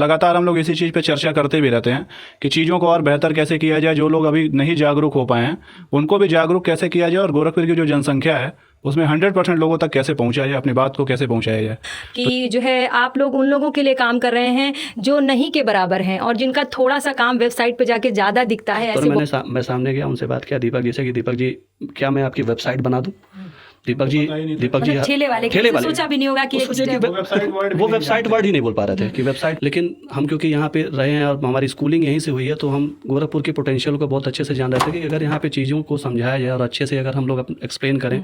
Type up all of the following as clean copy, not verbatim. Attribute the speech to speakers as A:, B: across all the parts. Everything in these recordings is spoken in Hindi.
A: लगातार हम लोग इसी चीज़ पे चर्चा करते भी रहते हैं कि चीज़ों को और बेहतर कैसे किया जाए। जो लोग अभी नहीं जागरूक हो पाए हैं उनको भी जागरूक कैसे किया जाए, और गोरखपुर की जो जनसंख्या है उसमें 100% लोगों तक कैसे पहुंचाया जाए, अपनी बात को कैसे पहुंचाया जाए।
B: कि जो है आप लोग उन लोगों के लिए काम कर रहे हैं जो नहीं के बराबर हैं और जिनका थोड़ा सा काम वेबसाइट पे जाके ज़्यादा दिखता है।
C: तो मैं सामने गया, उनसे बात किया दीपक जी से कि दीपक जी क्या मैं आपकी वेबसाइट बना दूं। दीपक जी
B: ठेले वाले सोचा भी नहीं होगा कि
C: वो वेबसाइट वर्ड ही नहीं बोल पा रहे थे कि वेबसाइट। लेकिन हम क्योंकि यहाँ पे रहे हैं और हमारी स्कूलिंग यहीं से हुई है, तो हम गोरखपुर के पोटेंशियल को बहुत अच्छे से जान रहे थे कि अगर यहाँ पे चीज़ों को समझाया जाए और अच्छे से अगर हम लोग एक्सप्लेन करें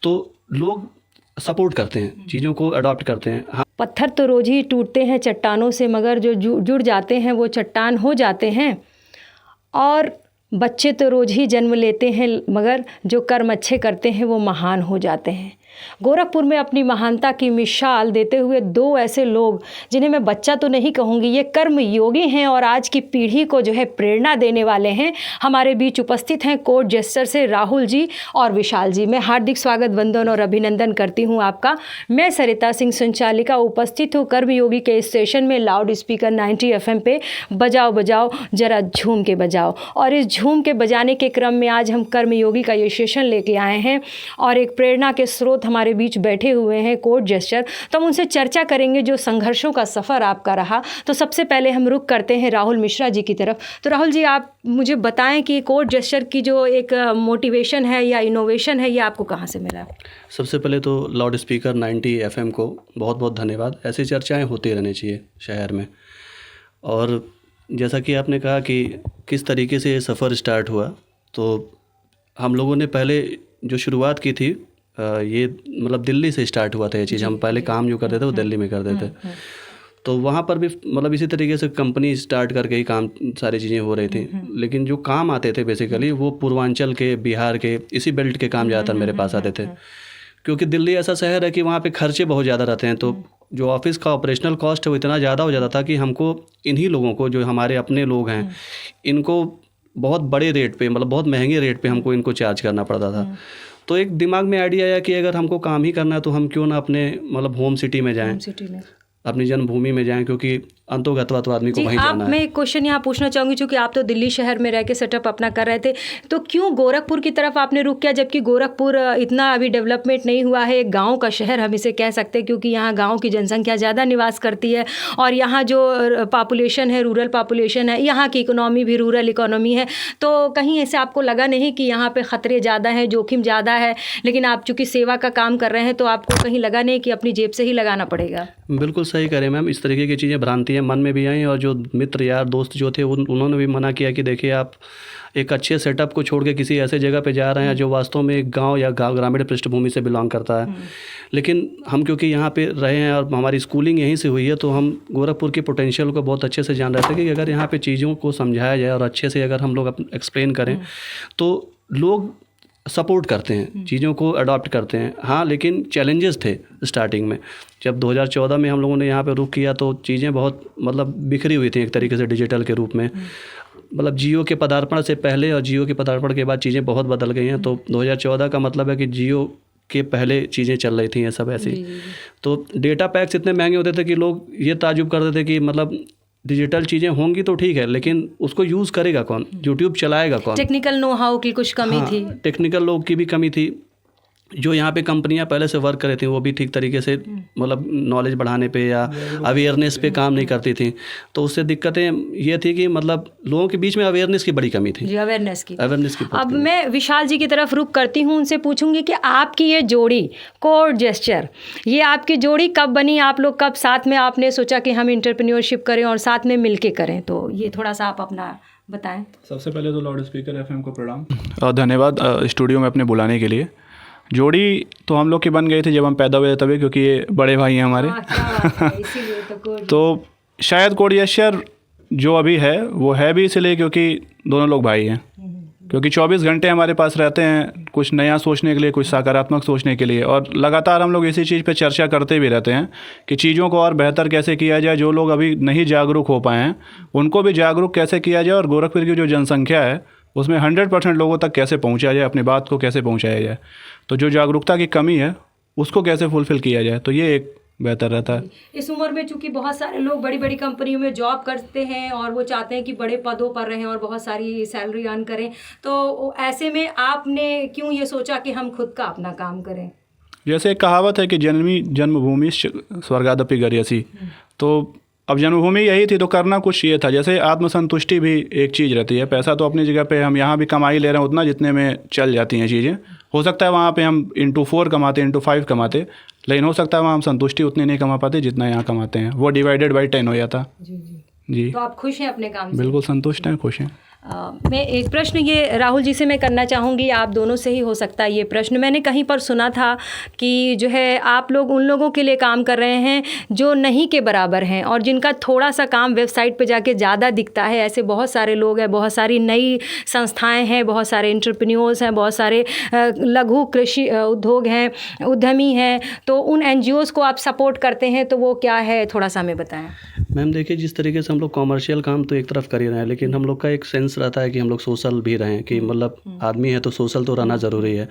C: तो लोग सपोर्ट करते हैं, चीज़ों को अडॉप्ट करते हैं। हाँ,
B: पत्थर तो रोज ही टूटते हैं चट्टानों से, मगर जो जुड़ जाते हैं वो चट्टान हो जाते हैं। और बच्चे तो रोज ही जन्म लेते हैं, मगर जो कर्म अच्छे करते हैं वो महान हो जाते हैं। गोरखपुर में अपनी महानता की मिसाल देते हुए दो ऐसे लोग, जिन्हें मैं बच्चा तो नहीं कहूँगी, ये कर्म योगी हैं और आज की पीढ़ी को जो है प्रेरणा देने वाले हैं, हमारे बीच उपस्थित हैं कोर्ट जेस्टर से राहुल जी और विशाल जी। मैं हार्दिक स्वागत, वंदन और अभिनंदन करती हूँ आपका। मैं सरिता सिंह संचालिका उपस्थित हूँ कर्म योगी के स्टेशन में लाउड स्पीकर 90 FM पे बजाओ बजाओ जरा झूम के बजाओ। और इस झूम के बजाने के क्रम में आज हम कर्म योगी का ये सेशन लेके आए हैं और एक प्रेरणा के स्रोत हमारे बीच बैठे हुए हैं कोर्ट जेस्टर। तो हम उनसे चर्चा करेंगे जो संघर्षों का सफ़र आपका रहा। तो सबसे पहले हम रुख करते हैं राहुल मिश्रा जी की तरफ। तो राहुल जी, आप मुझे बताएं कि कोर्ट जेस्टर की जो एक मोटिवेशन है या इनोवेशन है, ये आपको कहाँ से मिला?
C: सबसे पहले तो लाउड स्पीकर 90 FM को बहुत बहुत धन्यवाद। ऐसी चर्चाएँ होती रहनी चाहिए शहर में। और जैसा कि आपने कहा कि किस तरीके से ये सफ़र स्टार्ट हुआ, तो हम लोगों ने पहले जो शुरुआत की थी ये मतलब दिल्ली से स्टार्ट हुआ था ये चीज़। हम पहले काम जो करते थे वो दिल्ली में करते थे, तो वहाँ पर भी मतलब इसी तरीके से कंपनी स्टार्ट करके ही काम सारी चीज़ें हो रही थी। लेकिन जो काम आते थे बेसिकली वो पूर्वांचल के, बिहार के, इसी बेल्ट के काम ज़्यादातर मेरे पास आते थे। क्योंकि दिल्ली ऐसा शहर है कि वहाँ पे खर्चे बहुत ज़्यादा रहते हैं, तो जो ऑफिस का ऑपरेशनल कॉस्ट है वो इतना ज़्यादा हो जाता था कि हमको इन्हीं लोगों को, जो हमारे अपने लोग हैं, इनको बहुत बड़े रेट पे, मतलब बहुत महंगे रेट पे हमको इनको चार्ज करना पड़ता था। तो एक दिमाग में आइडिया आया कि अगर हमको काम ही करना है तो हम क्यों ना अपने मतलब होम सिटी में जाएं, अपनी जन्मभूमि में जाएं, क्योंकि अंतोगत्वा तो आदमी को वहीं जाना है।
B: मैं एक क्वेश्चन यहाँ पूछना चाहूँगी, चूँकि आप तो दिल्ली शहर में रह के सेटअप अपना कर रहे थे, तो क्यों गोरखपुर की तरफ आपने रुख किया, जबकि गोरखपुर इतना अभी डेवलपमेंट नहीं हुआ है, एक गांव का शहर हम इसे कह सकते हैं, क्योंकि यहाँ गांव की जनसंख्या ज़्यादा निवास करती है और यहाँ जो पॉपुलेशन है, रूरल पॉपुलेशन है, यहाँ की इकोनॉमी भी रूरल इकोनॉमी है। तो कहीं ऐसे आपको लगा नहीं कि यहाँ पर ख़तरे ज़्यादा हैं, जोखिम ज़्यादा है, लेकिन आप चूँकि सेवा का काम कर रहे हैं तो आपको कहीं लगा नहीं कि अपनी जेब से ही लगाना पड़ेगा?
C: बिल्कुल सही करें मैम, इस तरीके की चीज़ें भ्रांतियाँ मन में भी आई और जो मित्र यार दोस्त जो थे उन्होंने भी मना किया कि देखिए आप एक अच्छे सेटअप को छोड़ के किसी ऐसे जगह पे जा रहे हैं जो वास्तव में एक गांव या ग्रामीण पृष्ठभूमि से बिलोंग करता है। लेकिन हम क्योंकि यहाँ पे रहे हैं और हमारी स्कूलिंग यहीं से हुई है, तो हम गोरखपुर के पोटेंशियल को बहुत अच्छे से जान रहे थे कि अगर यहाँ पे चीज़ों को समझाया जाए और अच्छे से अगर हम लोग एक्सप्लेन करें तो लोग सपोर्ट करते हैं, चीज़ों को अडॉप्ट करते हैं। हाँ, लेकिन चैलेंजेस थे स्टार्टिंग में। जब 2014 में हम लोगों ने यहाँ पे रुख किया तो चीज़ें बहुत मतलब बिखरी हुई थी एक तरीके से डिजिटल के रूप में। मतलब जियो के पदार्पण से पहले और जियो के पदार्पण के बाद चीज़ें बहुत बदल गई हैं। तो 2014 का मतलब है कि जियो के पहले चीज़ें चल रही थी ये सब ऐसी। तो डेटा पैक्स इतने महंगे होते थे कि लोग ये ताजुब करते थे कि मतलब डिजिटल चीज़ें होंगी तो ठीक है, लेकिन उसको यूज़ करेगा कौन, यूट्यूब चलाएगा कौन।
B: टेक्निकल नो हाउ की कुछ कमी थी,
C: टेक्निकल लोग की भी कमी थी। जो यहाँ पे कंपनियां पहले से वर्क कर रही थी वो भी ठीक तरीके से मतलब नॉलेज बढ़ाने पे या अवेयरनेस पे काम नहीं करती थी। तो उससे दिक्कतें ये थी कि मतलब लोगों के बीच में अवेयरनेस की बड़ी कमी थी।
B: जी, अवेयरनेस की।
C: अब
B: मैं विशाल जी की तरफ रुख करती हूँ, उनसे पूछूंगी कि आपकी ये जोड़ी कोर्ट जेस्टर, ये आपकी जोड़ी कब बनी? आप लोग कब साथ में आपने सोचा कि हम एंटरप्रेन्योरशिप करें और साथ में मिल के करें? तो ये थोड़ा सा आप अपना बताएं।
A: सबसे पहले तो लाउड स्पीकर FM को प्रणाम और धन्यवाद स्टूडियो में अपने बुलाने के लिए। जोड़ी तो हम लोग की बन गई थी जब हम पैदा हुए तभी, क्योंकि ये बड़े भाई हैं हमारे। तो शायद कोर्ट जेस्टर जो अभी है वो है भी इसलिए क्योंकि दोनों लोग भाई हैं, क्योंकि 24 घंटे हमारे पास रहते हैं कुछ नया सोचने के लिए, कुछ सकारात्मक सोचने के लिए, और लगातार हम लोग इसी चीज़ पे चर्चा करते भी रहते हैं कि चीज़ों को और बेहतर कैसे किया जाए। जो लोग अभी नहीं जागरूक हो पाए हैं उनको भी जागरूक कैसे किया जाए, और गोरखपुर की जो जनसंख्या है उसमें 100% लोगों तक कैसे पहुंचाया जाए, अपनी बात को कैसे पहुंचाया जाए। तो जो जागरूकता की कमी है उसको कैसे फुलफ़िल किया जाए, तो ये एक बेहतर रहता है।
B: इस उम्र में चूंकि बहुत सारे लोग बड़ी बड़ी कंपनियों में जॉब करते हैं और वो चाहते हैं कि बड़े पदों पर रहें और बहुत सारी सैलरी अर्न करें, तो ऐसे में आपने क्यों ये सोचा कि हम खुद का अपना काम करें?
A: जैसे एक कहावत है कि जन्मभूमि स्वर्गादपि गरीयसी, तो अब जन्मभूमि यही थी तो करना कुछ ये था। जैसे आत्मसंतुष्टि भी एक चीज़ रहती है। पैसा तो अपनी जगह पे हम यहाँ भी कमाई ले रहे हैं उतना जितने में चल जाती हैं चीज़ें। हो सकता है वहाँ पे हम इंटू 4 कमाते, इंटू 5 कमाते, लेकिन हो सकता है वहाँ हम संतुष्टि उतनी नहीं कमा पाते जितना यहाँ कमाते हैं। वो डिवाइडेड बाई 10 हो जाता। जी।
B: तो आप खुश हैं अपने काम से?
A: बिल्कुल संतुष्ट हैं, खुश हैं।
B: मैं एक प्रश्न ये राहुल जी से मैं करना चाहूँगी, आप दोनों से ही हो सकता है ये प्रश्न। मैंने कहीं पर सुना था कि जो है आप लोग उन लोगों के लिए काम कर रहे हैं जो नहीं के बराबर हैं और जिनका थोड़ा सा काम वेबसाइट पे जाके ज़्यादा दिखता है। ऐसे बहुत सारे लोग हैं, बहुत सारी नई संस्थाएं हैं, बहुत सारे एंटरप्रेन्योर्स हैं, बहुत सारे लघु कृषि उद्योग हैं, उद्यमी हैं। तो उन NGOs को आप सपोर्ट करते हैं, तो वो क्या है, थोड़ा सा हमें बताएं।
C: मैम देखिए, जिस तरीके से हम लोग कॉमर्शियल काम तो एक तरफ कर ही रहे हैं, लेकिन हम लोग का एक सेंस रहता है कि हम लोग सोशल भी रहें, कि मतलब आदमी है तो सोशल तो रहना ज़रूरी है।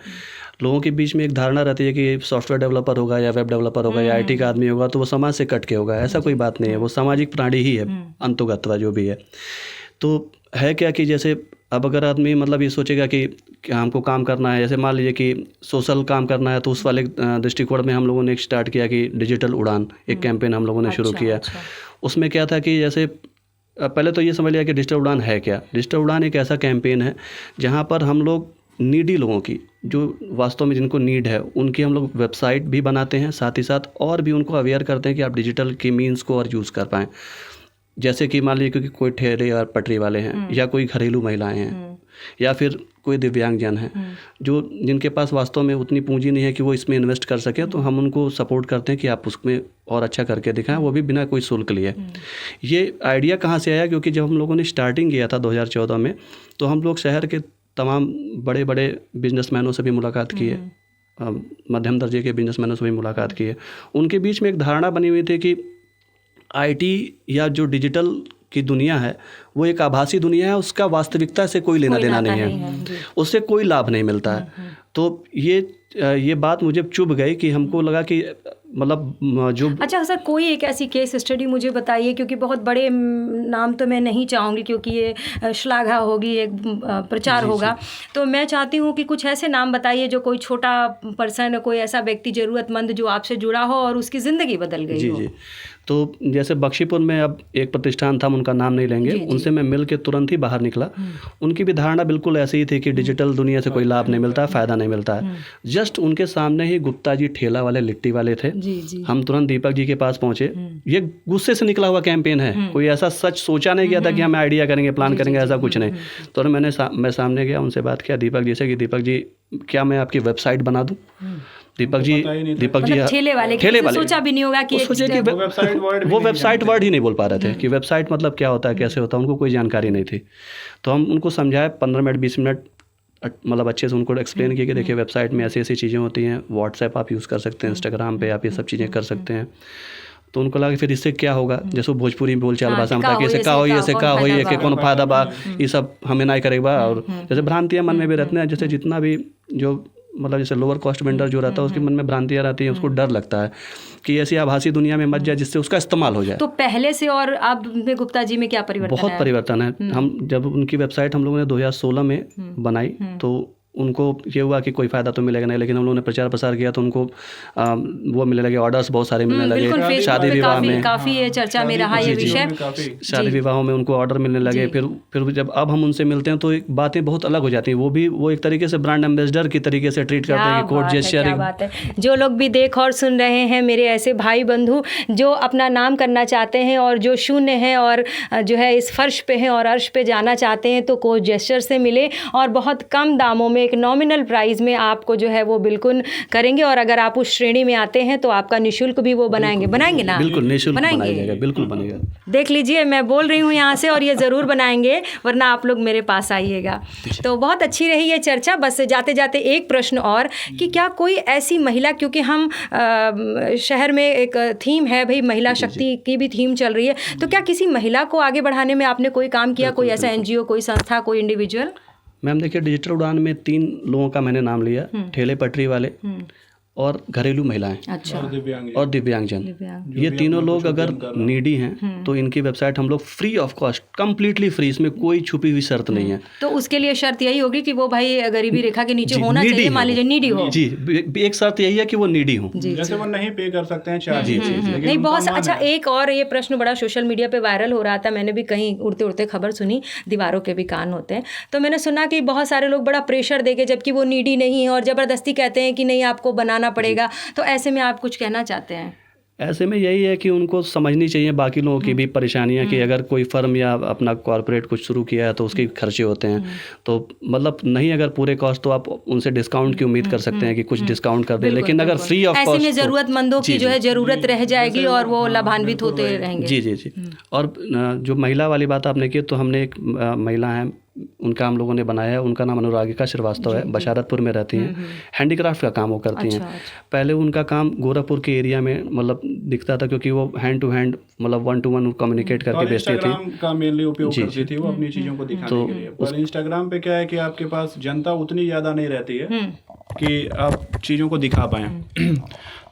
C: लोगों के बीच में एक धारणा रहती है कि सॉफ्टवेयर डेवलपर होगा या वेब डेवलपर होगा या IT का आदमी होगा तो वो समाज से कट के होगा। ऐसा कोई बात नहीं है, वो सामाजिक प्राणी ही है अंतोगत्वा जो भी है। तो है क्या कि जैसे अब अगर आदमी मतलब ये सोचेगा कि हमको काम करना है, जैसे मान लीजिए कि सोशल काम करना है, तो उस वाले दृष्टिकोण में हम लोगों ने एक स्टार्ट किया कि डिजिटल उड़ान एक कैंपेन हम लोगों ने शुरू किया। उसमें क्या था कि जैसे पहले तो ये समझ लिया कि डिजिटल उड़ान है क्या। डिजिटल उड़ान एक ऐसा कैंपेन है जहाँ पर हम लोग नीडी लोगों की, जो वास्तव में जिनको नीड है, उनकी हम लोग वेबसाइट भी बनाते हैं, साथ ही साथ और भी उनको अवेयर करते हैं कि आप डिजिटल के मीन्स को और यूज़ कर पाएँ। जैसे कि मान लीजिए क्योंकि कोई ठेले और पटरी वाले हैं या कोई घरेलू महिलाएं हैं या फिर कोई दिव्यांगजन हैं जो जिनके पास वास्तव में उतनी पूंजी नहीं है कि वो इसमें इन्वेस्ट कर सकें, तो हम उनको सपोर्ट करते हैं कि आप उसमें और अच्छा करके दिखाएं, वो भी बिना कोई शुल्क लिए। ये आइडिया कहाँ से आया? क्योंकि जब हम लोगों ने स्टार्टिंग किया था 2014 में, तो हम लोग शहर के तमाम बड़े बड़े बिजनेसमैनों से भी मुलाकात की है, मध्यम दर्जे के बिजनेसमैनों से भी मुलाकात की है। उनके बीच में एक धारणा बनी हुई थी कि IT या जो डिजिटल की दुनिया है वो एक आभासी दुनिया है, उसका वास्तविकता से कोई लेना देना नहीं है, उससे कोई लाभ नहीं मिलता है। तो ये बात मुझे चुभ गई कि हमको लगा कि मतलब जो
B: अच्छा सर, कोई एक ऐसी केस स्टडी मुझे बताइए, क्योंकि बहुत बड़े नाम तो मैं नहीं चाहूँगी क्योंकि ये श्लाघा होगी, एक प्रचार होगा। तो मैं चाहती हूँ कि कुछ ऐसे नाम बताइए जो कोई छोटा पर्सन, कोई ऐसा व्यक्ति ज़रूरतमंद जो आपसे जुड़ा हो और उसकी ज़िंदगी बदल गई हो।
C: जी। तो जैसे बख्शीपुर में अब एक प्रतिष्ठान था, उनका नाम नहीं लेंगे, उनसे मैं मिल के तुरंत ही बाहर निकला। उनकी भी धारणा बिल्कुल ऐसी ही थी कि डिजिटल दुनिया से कोई लाभ नहीं मिलता, फ़ायदा नहीं मिलता है। जस्ट उनके सामने ही गुप्ता जी ठेला वाले, लिट्टी वाले थे। हम तुरंत दीपक जी के पास पहुंचे। ये गुस्से से निकला हुआ कैंपेन है, कोई ऐसा सच सोचा नहीं गया था कि हम आइडिया करेंगे, प्लान करेंगे, ऐसा कुछ नहीं। तो मैं सामने गया, उनसे बात किया दीपक जी से कि दीपक जी क्या मैं आपकी वेबसाइट बना दूं? दीपक जी
B: ठेले वाले सोचा भी नहीं होगा कि
C: वो वेबसाइट वर्ड ही नहीं बोल पा रहे थे कि वेबसाइट मतलब क्या होता है, कैसे होता है, उनको कोई जानकारी नहीं थी। तो हम उनको समझाए 15 मिनट 20 मिनट, मतलब अच्छे से उनको एक्सप्लेन किया कि देखिए वेबसाइट में ऐसी ऐसी चीज़ें होती हैं, व्हाट्सएप आप यूज़ कर सकते हैं, इंस्टाग्राम पे आप ये सब चीज़ें कर सकते हैं। तो उनको लगा फिर इससे क्या होगा, जैसे भोजपुरी बोलचाल भाषा में कि ऐसे का हो, ऐसे का हो, कि कौन फायदा बा, ये सब हमें नहीं करेगा। और जैसे भ्रांतियाँ मन में भी रहती हैं, जैसे जितना भी जो मतलब जैसे लोअर कॉस्ट वेंडर जो रहता है उसके मन में भ्रांतियाँ रहती हैं, उसको डर लगता है कि ऐसी आभासी दुनिया में मत जाए जिससे उसका इस्तेमाल हो जाए।
B: तो पहले से और अब में गुप्ता जी में क्या परिवर्तन है?
C: बहुत परिवर्तन है। हम जब उनकी वेबसाइट हम लोगों ने 2016 में बनाई तो उनको ये हुआ कि कोई फ़ायदा तो मिलेगा नहीं, लेकिन हम लोगों ने प्रचार प्रसार किया तो उनको वो मिलने लगे, ऑर्डर्स बहुत सारे मिलने लगे। शादी विवाह में
B: काफ़ी चर्चा में रहा ये विषय,
C: शादी विवाहों में उनको ऑर्डर मिलने लगे। फिर जब अब हम उनसे मिलते हैं तो बातें बहुत अलग हो जाती हैं। वो एक तरीके से ब्रांड एम्बेसडर की तरीके से ट्रीट करते हैं कि कोड जेस्चर।
B: बात है, जो लोग भी देख और सुन रहे हैं, मेरे ऐसे भाई बंधु जो अपना नाम करना चाहते हैं और जो शून्य है और जो है इस फर्श पे है और अर्श पे जाना चाहते हैं, तो कोड जेस्चर से मिले और बहुत कम दामों में एक नॉमिनल प्राइस में आपको जो है वो बिल्कुल करेंगे। और अगर आप उस श्रेणी में आते हैं तो आपका निःशुल्क भी वो बनाएंगे ना?
C: बिल्कुल निःशुल्क बनाया जाएगा, बिल्कुल बनेगा।
B: देख लीजिए, मैं बोल रही हूँ यहाँ से, और ये ज़रूर बनाएंगे, वरना आप लोग मेरे पास आइएगा। तो बहुत अच्छी रही ये चर्चा। बस जाते जाते एक प्रश्न और कि क्या कोई ऐसी महिला, क्योंकि हम शहर में एक थीम है भाई, महिला शक्ति की भी थीम चल रही है, तो क्या किसी महिला को आगे बढ़ाने में आपने कोई काम किया, कोई ऐसा NGO, कोई संस्था, कोई इंडिविजुअल?
C: मैम देखिए, डिजिटल उड़ान में 3 लोगों का मैंने नाम लिया, ठेले पटरी वाले और घरेलू महिलाएं
B: अच्छा।
C: और दिव्यांगजन। ये तीनों लोग अगर नीडी हैं तो इनकी वेबसाइट हम लोग free of cost, completely free, इसमें कोई छुपी हुई शर्त नहीं है।
B: तो उसके लिए शर्त यही होगी कि वो भाई गरीबी रेखा के नीचे होना चाहिए, मान लीजिए नीडी हो।
C: जी, एक शर्त यही है कि वो नीडी हो,
A: जैसे वो नहीं पे कर सकते हैं चार्ज।
C: जी जी जी।
B: नहीं, बहुत अच्छा। एक और ये प्रश्न बड़ा सोशल मीडिया पे वायरल हो रहा था, मैंने भी कहीं उड़ते उड़ते खबर सुनी, दीवारों के भी कान होते हैं, तो मैंने सुना कि बहुत सारे लोग बड़ा प्रेशर देके, जबकि वो नीडी नहीं है और ज़बरदस्ती कहते हैं कि नहीं आपको बनाना पड़ेगा, तो ऐसे में आप कुछ कहना चाहते हैं?
C: ऐसे में यही है कि उनको समझनी चाहिए बाकी लोगों की भी परेशानियां, कि अगर कोई फर्म या अपना कॉर्पोरेट कुछ शुरू किया है तो उसके खर्चे होते हैं, तो मतलब नहीं अगर पूरे कॉस्ट तो आप उनसे डिस्काउंट की उम्मीद कर सकते हैं कि कुछ डिस्काउंट कर दें, लेकिन अगर फ्री ऑफ कॉस्ट,
B: ऐसे में ज़रूरतमंदों की जो है ज़रूरत रह जाएगी और वो लाभान्वित होते रहेंगे।
C: जी जी जी। और जो महिला वाली बात आपने की, तो हमने एक महिला है, उनका हम लोगों ने बनाया है, उनका नाम अनुरागिका श्रीवास्तव है, बशारतपुर में रहती हैं, हैंडीक्राफ्ट का काम वो करती हैं। पहले उनका काम गोरखपुर के एरिया में मतलब दिखता था, क्योंकि वो हैंड टू हैंड मतलब 1 to 1 कम्युनिकेट करके बेचती थी।
A: इंस्टाग्राम का मेनली उपयोग करती थी वो अपनी चीज़ों को दिखाने के लिए। पर इंस्टाग्राम पे क्या है कि आपके पास जनता उतनी ज़्यादा नहीं रहती है कि आप चीज़ों को दिखा पाएँ।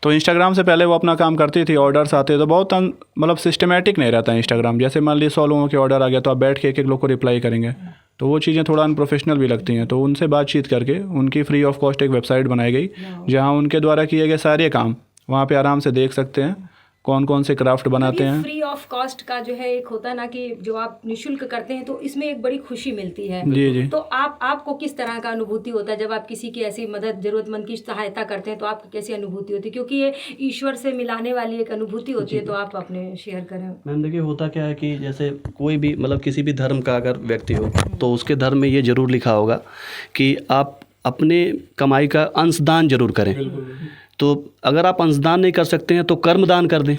A: तो इंस्टाग्राम से पहले वो अपना काम करती थी, ऑर्डर्स आते तो बहुत मतलब सिस्टमेटिक नहीं रहता है इंस्टाग्राम। जैसे मान लीजिए 100 लोगों के ऑर्डर आ गया तो आप बैठ के एक एक लोग को रिप्लाई करेंगे, तो वो चीज़ें थोड़ा अनप्रोफेशनल भी लगती हैं। तो उनसे बातचीत करके उनकी फ्री ऑफ कॉस्ट एक वेबसाइट बनाई गई, जहाँ उनके द्वारा किए गए सारे काम वहाँ पे आराम से देख सकते हैं, कौन कौन से क्राफ्ट बनाते हैं।
B: फ्री ऑफ कॉस्ट का जो है एक होता है ना कि जो आप निःशुल्क करते हैं तो इसमें एक बड़ी खुशी मिलती है।
A: जी जी।
B: तो आपको किस तरह का अनुभूति होता है जब आप किसी की ऐसी मदद, जरूरतमंद की सहायता करते हैं, तो आपको कैसी अनुभूति होती है? क्योंकि ये ईश्वर से मिलाने वाली एक अनुभूति होती है, तो आप अपने शेयर करें।
C: मैम देखिए, होता क्या है कि जैसे कोई भी मतलब किसी भी धर्म का अगर व्यक्ति हो तो उसके धर्म में ये जरूर लिखा होगा कि आप अपने कमाई का अंशदान जरूर करें। तो अगर आप अंशदान नहीं कर सकते हैं तो कर्मदान कर दें।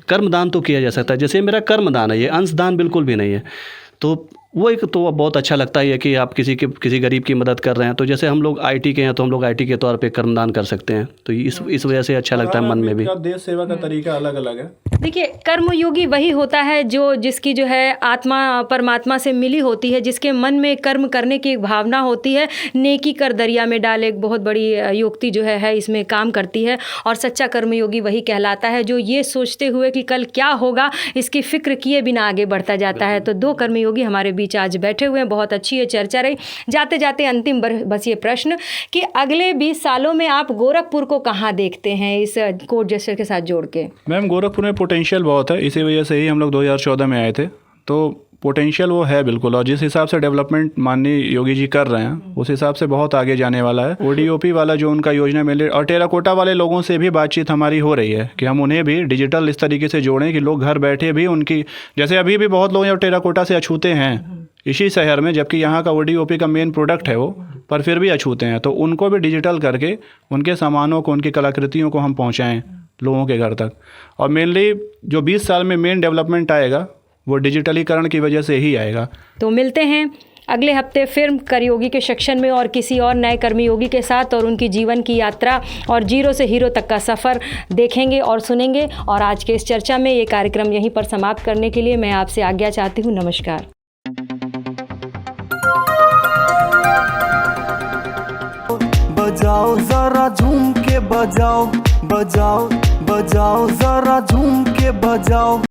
C: कर्मदान तो किया जा सकता है, जैसे मेरा कर्मदान है, ये अंशदान बिल्कुल भी नहीं है। तो वो एक तो बहुत अच्छा लगता है कि आप किसी गरीब की मदद कर रहे हैं। तो जैसे हम लोग आईटी के हैं तो हम लोग आईटी के तौर पे कर्मदान कर सकते हैं, तो इस वजह से अच्छा लगता है मन में भी।
A: देश सेवा का तरीका अलग अलग है।
B: देखिए, कर्मयोगी वही होता है जिसकी जो है आत्मा परमात्मा से मिली होती है, जिसके मन में कर्म करने की एक भावना होती है। नेकी कर दरिया में डाल, एक बहुत बड़ी युक्ति जो है इसमें काम करती है। और सच्चा कर्मयोगी वही कहलाता है जो ये सोचते हुए कि कल क्या होगा इसकी फिक्र किए बिना आगे बढ़ता जाता है। तो 2 कर्मयोगी हमारे बीच आज बैठे हुए हैं, बहुत अच्छी ये चर्चा रही। जाते जाते अंतिम बस ये प्रश्न कि अगले 20 सालों में आप गोरखपुर को कहाँ देखते हैं इस कोर्ट जस्टिस के साथ जोड़ के?
A: मैम, गोरखपुर में पोटेंशियल बहुत है, इसी वजह से ही हम लोग 2014 में आए थे। तो पोटेंशियल वो है बिल्कुल, और जिस हिसाब से डेवलपमेंट माननीय योगी जी कर रहे हैं उस हिसाब से बहुत आगे जाने वाला है। ओडीओपी वाला जो उनका योजना मिले, और टेराकोटा वाले लोगों से भी बातचीत हमारी हो रही है कि हम उन्हें भी डिजिटल इस तरीके से जोड़ें कि लोग घर बैठे भी उनकी, जैसे अभी भी बहुत लोग टेराकोटा से अछूते हैं इसी शहर में, जबकि यहाँ का ओडीओपी का मेन प्रोडक्ट है वो, पर फिर भी अछूते हैं। तो उनको भी डिजिटल करके उनके सामानों को, उनकी कलाकृतियों को हम पहुँचाएँ लोगों के घर तक। और मेनली जो 20 साल में मेन डेवलपमेंट आएगा वो डिजिटलीकरण की वजह से ही आएगा।
B: तो मिलते हैं अगले हफ्ते फिर कर्मयोगी के सेक्शन में और किसी और नए कर्मयोगी के साथ, और उनकी जीवन की यात्रा और जीरो से हीरो तक का सफ़र देखेंगे और सुनेंगे। और आज के इस चर्चा में ये कार्यक्रम यहीं पर समाप्त करने के लिए मैं आपसे आज्ञा चाहती हूँ। नमस्कार।
D: बजाओ जरा झूम के बजाओ, बजाओ बजाओ जरा झूम के बजाओ।